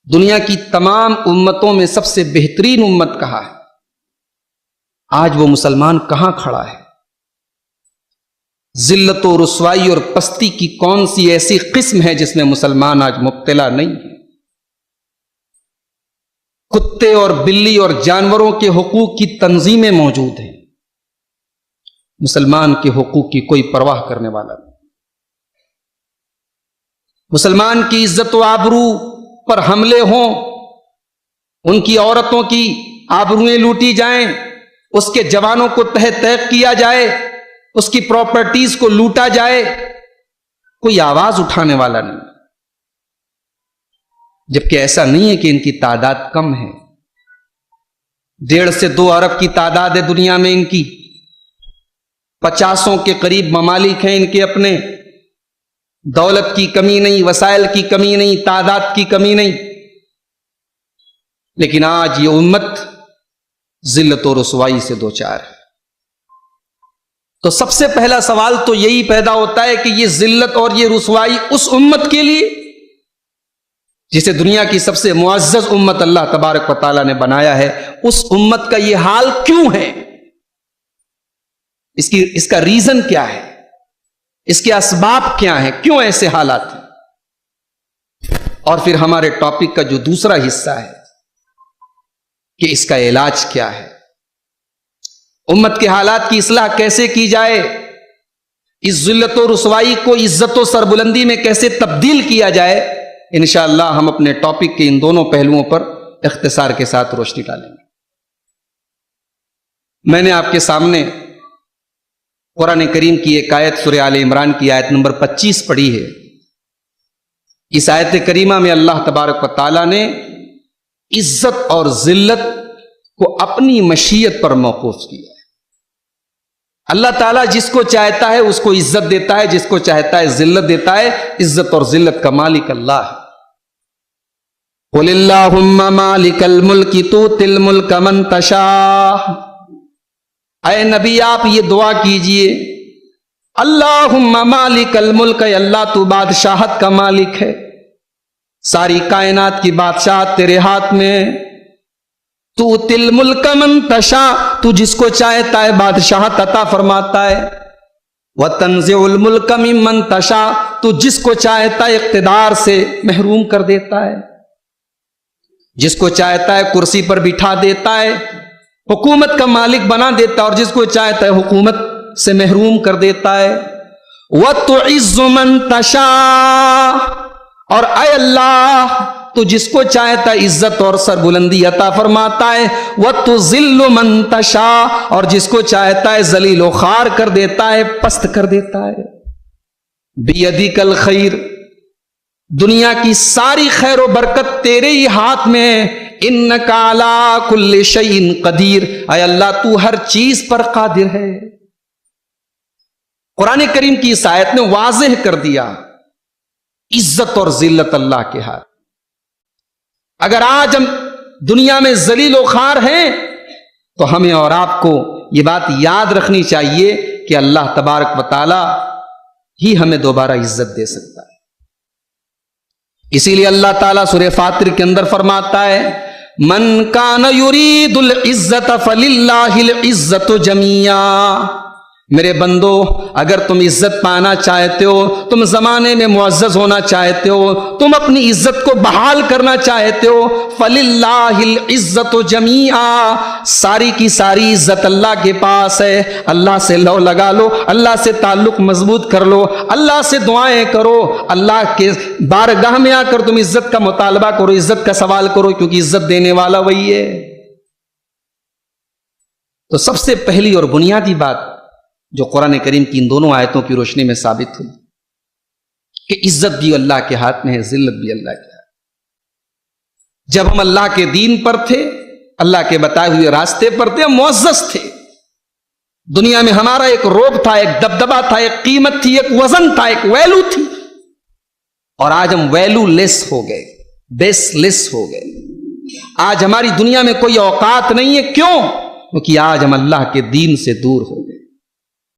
دنیا کی تمام امتوں میں سب سے بہترین امت کہا ہے، آج وہ مسلمان کہاں کھڑا ہے؟ ذلت و رسوائی اور پستی کی کون سی ایسی قسم ہے جس میں مسلمان آج مبتلا نہیں ہے؟ کتے اور بلی اور جانوروں کے حقوق کی تنظیمیں موجود ہیں، مسلمان کے حقوق کی کوئی پرواہ کرنے والا نہیں۔ مسلمان کی عزت و آبرو پر حملے ہوں، ان کی عورتوں کی آبروئیں لوٹی جائیں، اس کے جوانوں کو تحت تیق کیا جائے، اس کی پراپرٹیز کو لوٹا جائے، کوئی آواز اٹھانے والا نہیں، جبکہ ایسا نہیں ہے کہ ان کی تعداد کم ہے۔ 1.5 سے 2 ارب کی تعداد ہے دنیا میں ان کی، 50 کے قریب ممالک ہیں ان کے اپنے، دولت کی کمی نہیں، وسائل کی کمی نہیں، تعداد کی کمی نہیں، لیکن آج یہ امت ذلت و رسوائی سے دوچار ہے۔ تو سب سے پہلا سوال تو یہی پیدا ہوتا ہے کہ یہ ذلت اور یہ رسوائی اس امت کے لیے جسے دنیا کی سب سے معزز امت اللہ تبارک و تعالیٰ نے بنایا ہے، اس امت کا یہ حال کیوں ہے؟ اس کا ریزن کیا ہے؟ اس کے اسباب کیا ہیں؟ کیوں ایسے حالات ہیں؟ اور پھر ہمارے ٹاپک کا جو دوسرا حصہ ہے کہ اس کا علاج کیا ہے، امت کے حالات کی اصلاح کیسے کی جائے، اس ذلت و رسوائی کو عزت و سربلندی میں کیسے تبدیل کیا جائے، انشاءاللہ ہم اپنے ٹاپک کے ان دونوں پہلوؤں پر اختصار کے ساتھ روشنی ڈالیں گے۔ میں نے آپ کے سامنے قرآن کریم کی ایک آیت سورہ آل عمران کی آیت نمبر 25 پڑھی ہے۔ اس آیت کریمہ میں اللہ تبارک و تعالیٰ نے عزت اور ذلت کو اپنی مشیت پر موقوف کیا ہے۔ اللہ تعالیٰ جس کو چاہتا ہے اس کو عزت دیتا ہے، جس کو چاہتا ہے ذلت دیتا ہے۔ عزت اور ذلت کا مالک اللہ ہے۔ قُلِ اللَّهُمَّ مَالِكَ الْمُلْكِ تُؤْتِي الْمُلْكَ مَن تَشَاءُ، اے نبی آپ یہ دعا کیجئے، اللہم مالک الملک، اے اللہ تو بادشاہت کا مالک ہے، ساری کائنات کی بادشاہت تیرے ہاتھ میں، تُؤْتِي الْمُلْكَ مَن تَشَاءُ، تو جس کو چاہتا ہے بادشاہت عطا فرماتا ہے، وَتَنزِعُ الْمُلْكَ مِمَّن تَشَاءُ، تو جس کو چاہتا ہے اقتدار سے محروم کر دیتا ہے، جس کو چاہتا ہے کرسی پر بٹھا دیتا ہے، حکومت کا مالک بنا دیتا ہے، اور جس کو چاہتا ہے حکومت سے محروم کر دیتا ہے۔ وَتُعِزُّ مَن تَشَاءُ، اور اے اللہ تو جس کو چاہتا ہے عزت اور سربلندی عطا فرماتا ہے۔ وَتُذِلُّ مَن تَشَاءُ، اور جس کو چاہتا ہے ذلیل و خوار کر دیتا ہے، پست کر دیتا ہے۔ بِيَدِكَ الْخَيْرُ، دنیا کی ساری خیر و برکت تیرے ہی ہاتھ میں ہے۔ اِنَّكَ عَلَىٰ كُلِّ شَيْءٍ قَدِيرٌ، اے اللہ تو ہر چیز پر قادر ہے۔ قرآن کریم کی اس آیت نے واضح کر دیا عزت اور ذلت اللہ کے ہاتھ۔ اگر آج ہم دنیا میں ذلیل و خوار ہیں تو ہمیں اور آپ کو یہ بات یاد رکھنی چاہیے کہ اللہ تبارک و تعالی ہی ہمیں دوبارہ عزت دے سکتا ہے۔ اسی لیے اللہ تعالیٰ سورہ فاطر کے اندر فرماتا ہے، من کان یرید العزت فللہ العزت جمیعا، میرے بندو اگر تم عزت پانا چاہتے ہو، تم زمانے میں معزز ہونا چاہتے ہو، تم اپنی عزت کو بحال کرنا چاہتے ہو، فللہ العزت جمیعا، ساری کی ساری عزت اللہ کے پاس ہے۔ اللہ سے لو لگا لو، اللہ سے تعلق مضبوط کر لو، اللہ سے دعائیں کرو، اللہ کے بارگاہ میں آ کر تم عزت کا مطالبہ کرو، عزت کا سوال کرو، کیونکہ عزت دینے والا وہی ہے۔ تو سب سے پہلی اور بنیادی بات جو قرآن کریم کی ان دونوں آیتوں کی روشنی میں ثابت ہوئی کہ عزت بھی اللہ کے ہاتھ میں ہے، ذلت بھی اللہ کے ہاتھ میں۔ جب ہم اللہ کے دین پر تھے، اللہ کے بتائے ہوئے راستے پر تھے، ہم معزز تھے، دنیا میں ہمارا ایک رعب تھا، ایک دبدبہ تھا، ایک قیمت تھی، ایک وزن تھا، ایک ویلو تھی۔ اور آج ہم ویلو لیس ہو گئے، بیس لیس ہو گئے۔ آج ہماری دنیا میں کوئی اوقات نہیں ہے۔ کیوں؟ کیونکہ آج ہم اللہ کے دین سے دور ہو گئے۔